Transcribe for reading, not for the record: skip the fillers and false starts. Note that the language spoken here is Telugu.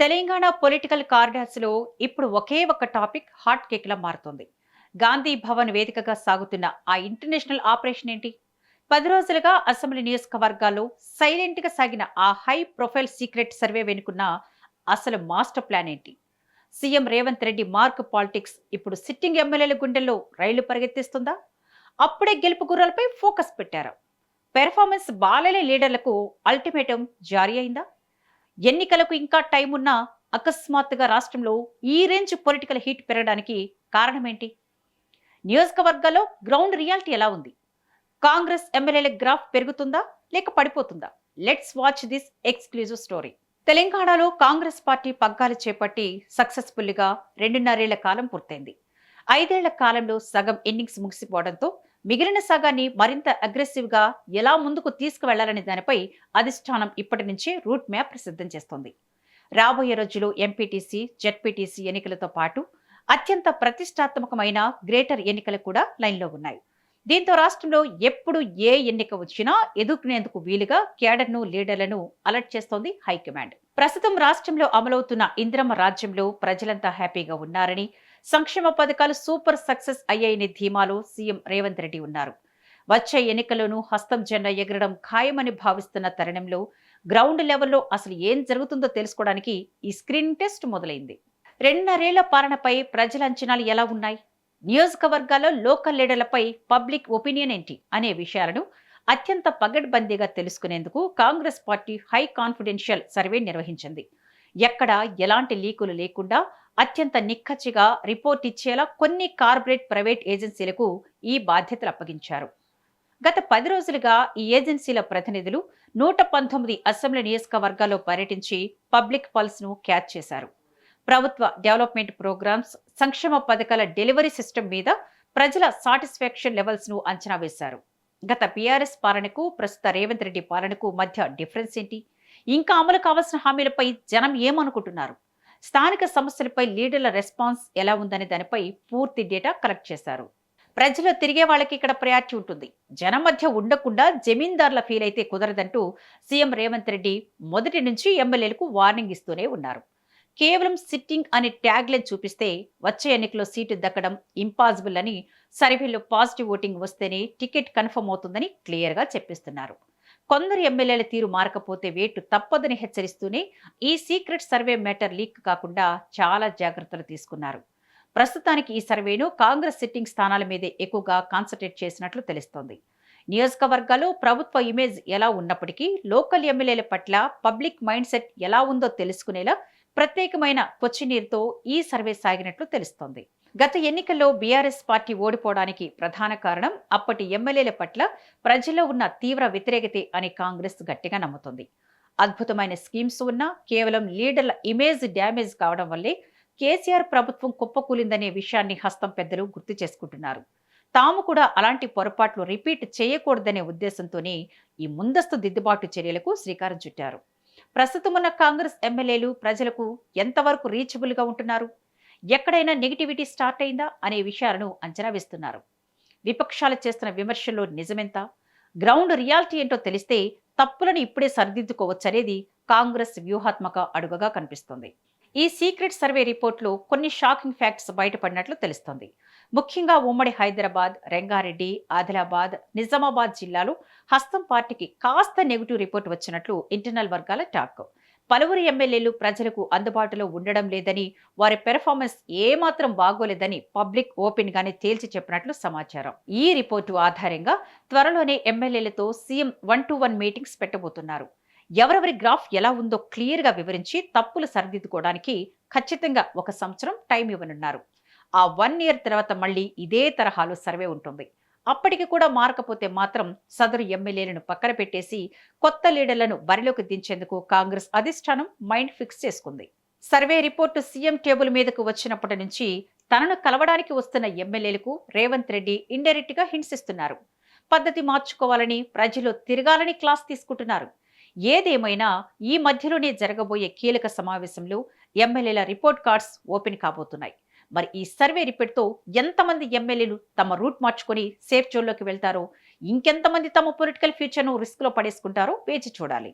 తెలంగాణ పొలిటికల్ కార్డర్స్ లో ఇప్పుడు ఒకే ఒక టాపిక్ హాట్ కేక్ లా మారుతోంది. గాంధీ భవన్ వేదికగా సాగుతున్న ఆ ఇంటర్నేషనల్ ఆపరేషన్ ఏంటి? 10 రోజులుగా అసెంబ్లీ నియోజకవర్గాల్లో సైలెంట్ గా సాగిన ఆ హై ప్రొఫైల్ సీక్రెట్ సర్వే వెనుకున్న అసలు మాస్టర్ ప్లాన్ ఏంటి? CM Revanth Reddy mark politics ఇప్పుడు సిట్టింగ్ ఎమ్మెల్యేల గుండెల్లో రైళ్లు పరిగెత్తిస్తుందా? అప్పుడే గెలుపు గుర్రాలపై ఫోకస్ పెట్టారు. పెర్ఫార్మెన్స్ బాలేని లీడర్లకు అల్టిమేటం జారీ అయిందా? ఎన్నికలకు ఇంకా టైం ఉన్నా అకస్మాత్తుగా రాష్ట్రంలో ఈ రేంజ్ పొలిటికల్ హీట్ పెరగడానికి కారణమేంటి? నియోజకవర్గాల్లో గ్రౌండ్ రియాలిటీ ఎలా ఉంది? కాంగ్రెస్ ఎమ్మెల్యేల గ్రాఫ్ పెరుగుతుందా లేక పడిపోతుందా? Let's watch this exclusive story. తెలంగాణలో కాంగ్రెస్ పార్టీ పగ్గాలు చేపట్టి సక్సెస్ఫుల్ గా 2.5 ఏళ్ల కాలం పూర్తయింది. 5 ఏళ్ల కాలంలో సగం ఇన్నింగ్స్ ముగిసిపోవడంతో మిగిలిన సగాన్ని మరింత అగ్రెసివ్ గా ఎలా ముందుకు తీసుకువెళ్లాలనే దానిపై అధిష్టానం ఇప్పటి నుంచే రూట్ మ్యాప్ సిద్ధం చేస్తోంది. రాబోయే రోజుల్లో ఎంపీటీసీ, జెడ్పీటీసీ ఎన్నికలతో పాటు అత్యంత ప్రతిష్టాత్మకమైన గ్రేటర్ ఎన్నికలు కూడా లైన్లో ఉన్నాయి. దీంతో రాష్ట్రంలో ఎప్పుడు ఏ ఎన్నిక వచ్చినా ఎదుర్కొనేందుకు వీలుగా కేడర్ను, లీడర్లను అలర్ట్ చేస్తోంది హైకమాండ్. ప్రస్తుతం రాష్ట్రంలో అమలవుతున్న ఇందిరమ్మ రాజ్యంలో ప్రజలంతా హ్యాపీగా ఉన్నారని, సంక్షేమ పథకాలు సూపర్ సక్సెస్ అయ్యాయని ధీమాలో సీఎం రేవంత్ రెడ్డి ఉన్నారు. వచ్చే ఎన్నికల్లోనూ హస్తం జెండా ఎగరడం ఖాయమని భావిస్తున్న తరుణంలో గ్రౌండ్ లెవెల్లో అసలు ఏం జరుగుతుందో తెలుసుకోవడానికి ఈ స్క్రీనింగ్ టెస్ట్ మొదలైంది. 2.5 ఏళ్ల పాలనపై ప్రజల అంచనాలు ఎలా ఉన్నాయి? నియోజకవర్గాల్లో లోకల్ లీడర్లపై పబ్లిక్ ఒపీనియన్ ఏంటి అనే విషయాలను అత్యంత పగడ్బందీగా తెలుసుకునేందుకు Congress party high confidential survey నిర్వహించింది. ఎక్కడ ఎలాంటి లీకులు లేకుండా అత్యంత నిక్కచ్చిగా రిపోర్ట్ ఇచ్చేలా కొన్ని కార్పొరేట్, ప్రైవేట్ ఏజెన్సీలకు ఈ బాధ్యతలు అప్పగించారు. గత 10 రోజులుగా ఈ ఏజెన్సీల ప్రతినిధులు 119 అసెంబ్లీ నియోజకవర్గాల్లో పర్యటించి పబ్లిక్ పల్స్ ను క్యాచ్ చేశారు. ప్రభుత్వ డెవలప్మెంట్ ప్రోగ్రామ్స్, సంక్షేమ పథకాల డెలివరీ సిస్టమ్ మీద ప్రజల సాటిస్ఫాక్షన్ లెవెల్స్ ను అంచనా వేశారు. గత బీఆర్ఎస్ పాలనకు, ప్రస్తుత రేవంత్ రెడ్డి పాలనకు మధ్య డిఫరెన్స్ ఏంటి? ఇంకా అమలు కావాల్సిన హామీలపై జనం ఏమనుకుంటున్నారు? స్థానిక సమస్యలపై లీడర్ల రెస్పాన్స్ ఎలా ఉందనే దానిపై పూర్తి డేటా కలెక్ట్ చేశారు. ప్రజలు తిరిగే వాళ్ళకి ఇక్కడ ప్రయారిటీ ఉంటుంది, జనం మధ్య ఉండకుండా జమీందార్ల ఫీల్ అయితే కుదరదంటూ సీఎం రేవంత్ రెడ్డి మొదటి నుంచి ఎమ్మెల్యేలకు వార్నింగ్ ఇస్తూనే ఉన్నారు. కేవలం సిట్టింగ్ అనే ట్యాగ్ లైన్ చూపిస్తే వచ్చే ఎన్నికలో సీటు దక్కడం ఇంపాసిబుల్ అని, సర్వేలో పాజిటివ్ ఓటింగ్ వస్తేనే టికెట్ కన్ఫర్మ్ అవుతుందని క్లియర్ గా చెప్పిస్తున్నారు. కొందరు ఎమ్మెల్యేల తీరు మారకపోతే వేటు తప్పదని హెచ్చరిస్తూనే ఈ సీక్రెట్ సర్వే మ్యాటర్ లీక్ కాకుండా చాలా జాగ్రత్తలు తీసుకున్నారు. ప్రస్తుతానికి ఈ సర్వేను కాంగ్రెస్ సిట్టింగ్ స్థానాల మీదే ఎక్కువగా కాన్సన్ట్రేట్ చేసినట్లు తెలుస్తోంది. నియోజకవర్గాల్లో ప్రభుత్వ ఇమేజ్ ఎలా ఉన్నప్పటికీ లోకల్ ఎమ్మెల్యేల పట్ల పబ్లిక్ మైండ్ సెట్ ఎలా ఉందో తెలుసుకునేలా ప్రత్యేకమైన కొచ్చినీరుతో ఈ సర్వే సాగినట్లు తెలుస్తోంది. గత ఎన్నికల్లో బీఆర్ఎస్ పార్టీ ఓడిపోవడానికి ప్రధాన కారణం అప్పటి ఎమ్మెల్యేల పట్ల ప్రజల్లో ఉన్న తీవ్ర వ్యతిరేకతే అని కాంగ్రెస్ గట్టిగా నమ్ముతోంది. అద్భుతమైన స్కీమ్స్ ఉన్నా కేవలం లీడర్ల ఇమేజ్ డ్యామేజ్ కావడం వల్లే కేసీఆర్ ప్రభుత్వం కుప్పకూలిందనే విషయాన్ని హస్తం పెద్దలు గుర్తు చేసుకుంటున్నారు. తాము కూడా అలాంటి పొరపాట్లు రిపీట్ చేయకూడదనే ఉద్దేశంతోనే ఈ ముందస్తు దిద్దుబాటు చర్యలకు శ్రీకారం చుట్టారు. ప్రస్తుతం ఉన్న కాంగ్రెస్ ఎమ్మెల్యేలు ప్రజలకు ఎంతవరకు రీచబుల్ గా ఉంటున్నారు? ఎక్కడైనా నెగిటివిటీ స్టార్ట్ అయిందా అనే విషయాలను అంచనా వేస్తున్నారు. విపక్షాలు చేస్తున్న విమర్శల్లో నిజమెంత, గ్రౌండ్ రియాలిటీ ఏంటో తెలిస్తే తప్పులను ఇప్పుడే సరిదిద్దుకోవచ్చనేది కాంగ్రెస్ వ్యూహాత్మక అడుగుగా కనిపిస్తోంది. ఈ సీక్రెట్ సర్వే రిపోర్ట్లో కొన్ని షాకింగ్ ఫ్యాక్ట్స్ బయటపడినట్లు తెలుస్తోంది. ముఖ్యంగా ఉమ్మడి హైదరాబాద్, రంగారెడ్డి, ఆదిలాబాద్, నిజామాబాద్ జిల్లాలో హస్తం పార్టీకి కాస్త నెగిటివ్ రిపోర్ట్ వచ్చినట్లు ఇంటర్నల్ వర్గాల టాక్. పలువురు ఎమ్మెల్యేలు ప్రజలకు అందుబాటులో ఉండడం లేదని, వారి పెర్ఫార్మెన్స్ ఏమాత్రం బాగోలేదని పబ్లిక్ ఓపెన్ గానే తేల్చి చెప్పినట్లు సమాచారం. ఈ రిపోర్టు ఆధారంగా త్వరలోనే ఎమ్మెల్యేలతో సీఎం 1-to-1 మీటింగ్స్ పెట్టబోతున్నారు. ఎవరెవరి గ్రాఫ్ ఎలా ఉందో క్లియర్ గా వివరించి తప్పులు సరిదిద్దుకోవడానికి ఖచ్చితంగా 1 సంవత్సరం టైం ఇవ్వనున్నారు. ఆ 1 year తర్వాత మళ్ళీ ఇదే తరహాలో సర్వే ఉంటుంది. అప్పటికి కూడా మారకపోతే మాత్రం సదరు ఎమ్మెల్యేలను పక్కన పెట్టేసి కొత్త లీడర్లను బరిలోకి దించేందుకు కాంగ్రెస్ అధిష్టానం మైండ్ ఫిక్స్ చేసుకుంది. సర్వే రిపోర్టు సీఎం టేబుల్ మీదకు వచ్చినప్పటి నుంచి తనను కలవడానికి వస్తున్న ఎమ్మెల్యేలకు రేవంత్ రెడ్డి ఇండైరెక్ట్ గా హింట్స్ ఇస్తున్నారు. పద్ధతి మార్చుకోవాలని, ప్రజలు తిరగాలని క్లాస్ తీసుకుంటున్నారు. ఏదేమైనా ఈ మధ్యలోనే జరగబోయే కీలక సమావేశంలో ఎమ్మెల్యేల రిపోర్ట్ కార్డ్స్ ఓపెన్ కాబోతున్నాయి. మరి ఈ సర్వే రిపోర్ట్తో ఎంతమంది ఎమ్మెల్యేలు తమ రూట్ మార్చుకొని సేఫ్ జోన్లోకి వెళ్తారో, ఇంకెంతమంది తమ పొలిటికల్ ఫ్యూచర్ను రిస్క్లో పడేసుకుంటారో వేచి చూడాలి.